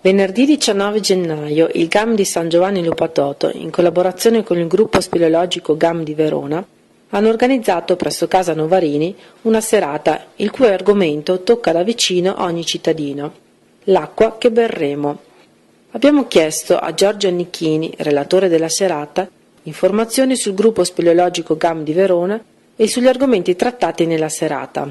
Venerdì 19 gennaio il GAM di San Giovanni Lupatoto, in collaborazione con il gruppo speleologico GAM di Verona, hanno organizzato presso Casa Novarini una serata il cui argomento tocca da vicino ogni cittadino: l'acqua che berremo. Abbiamo chiesto a Giorgio Annichini, relatore della serata, informazioni sul gruppo speleologico GAM di Verona e sugli argomenti trattati nella serata.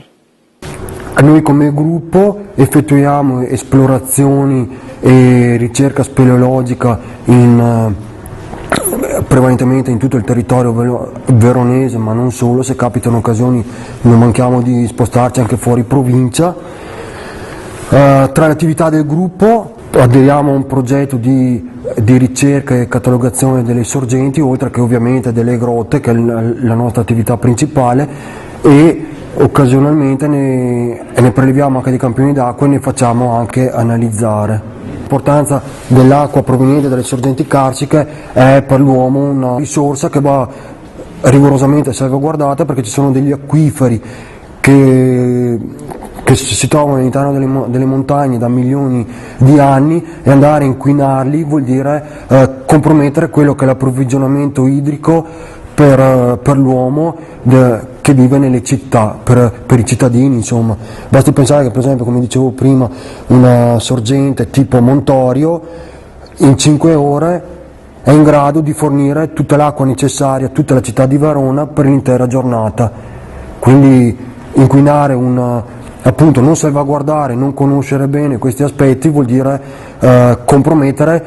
Noi come gruppo effettuiamo esplorazioni e ricerca speleologica prevalentemente in tutto il territorio veronese, ma non solo. Se capitano occasioni non manchiamo di spostarci anche fuori provincia. Tra le attività del gruppo aderiamo a un progetto di ricerca e catalogazione delle sorgenti, oltre che ovviamente delle grotte, che è la nostra attività principale, e occasionalmente ne preleviamo anche dei campioni d'acqua e ne facciamo anche analizzare. L'importanza dell'acqua proveniente dalle sorgenti carsiche è per l'uomo una risorsa che va rigorosamente salvaguardata, perché ci sono degli acquiferi che si trovano all'interno delle montagne da milioni di anni, e andare a inquinarli vuol dire compromettere quello che è l'approvvigionamento idrico per l'uomo che vive nelle città, per i cittadini, insomma. Basti pensare che, per esempio, come dicevo prima, una sorgente tipo Montorio in 5 ore è in grado di fornire tutta l'acqua necessaria a tutta la città di Verona per l'intera giornata. Quindi inquinare appunto non salvaguardare, non conoscere bene questi aspetti vuol dire compromettere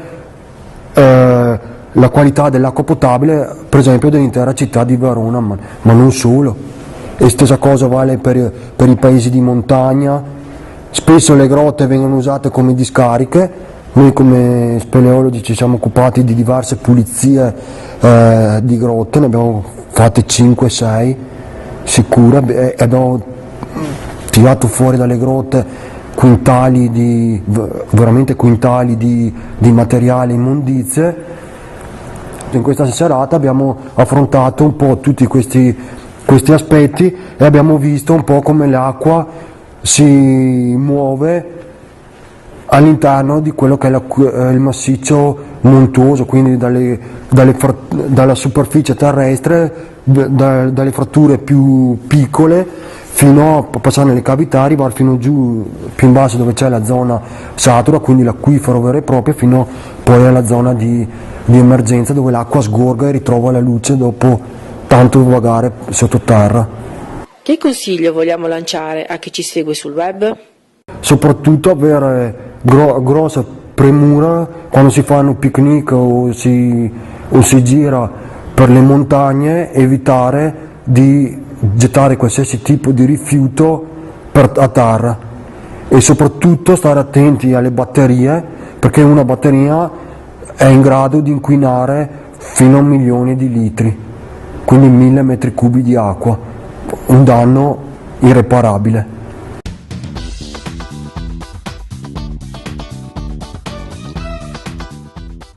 la qualità dell'acqua potabile, per esempio, dell'intera città di Verona, ma non solo. E stessa cosa vale per i paesi di montagna. Spesso le grotte vengono usate come discariche. Noi come speleologi ci siamo occupati di diverse pulizie di grotte, ne abbiamo fatte 5-6 sicure, e abbiamo tirato fuori dalle grotte veramente quintali di materiali, immondizie. In questa serata abbiamo affrontato un po' tutti questi aspetti e abbiamo visto un po' come l'acqua si muove all'interno di quello che è il massiccio montuoso, quindi dalla superficie terrestre, dalle fratture più piccole fino a passare nelle cavità, arrivare fino giù, più in basso, dove c'è la zona satura, quindi l'acquifero vero e proprio, fino poi alla zona di emergenza, dove l'acqua sgorga e ritrova la luce dopo tanto vagare sottoterra. Che consiglio vogliamo lanciare a chi ci segue sul web? Soprattutto avere grossa premura quando si fanno picnic o si gira per le montagne, evitare di gettare qualsiasi tipo di rifiuto a terra, e soprattutto stare attenti alle batterie, perché una batteria è in grado di inquinare fino a 1 milione di litri, quindi 1000 metri cubi di acqua, un danno irreparabile.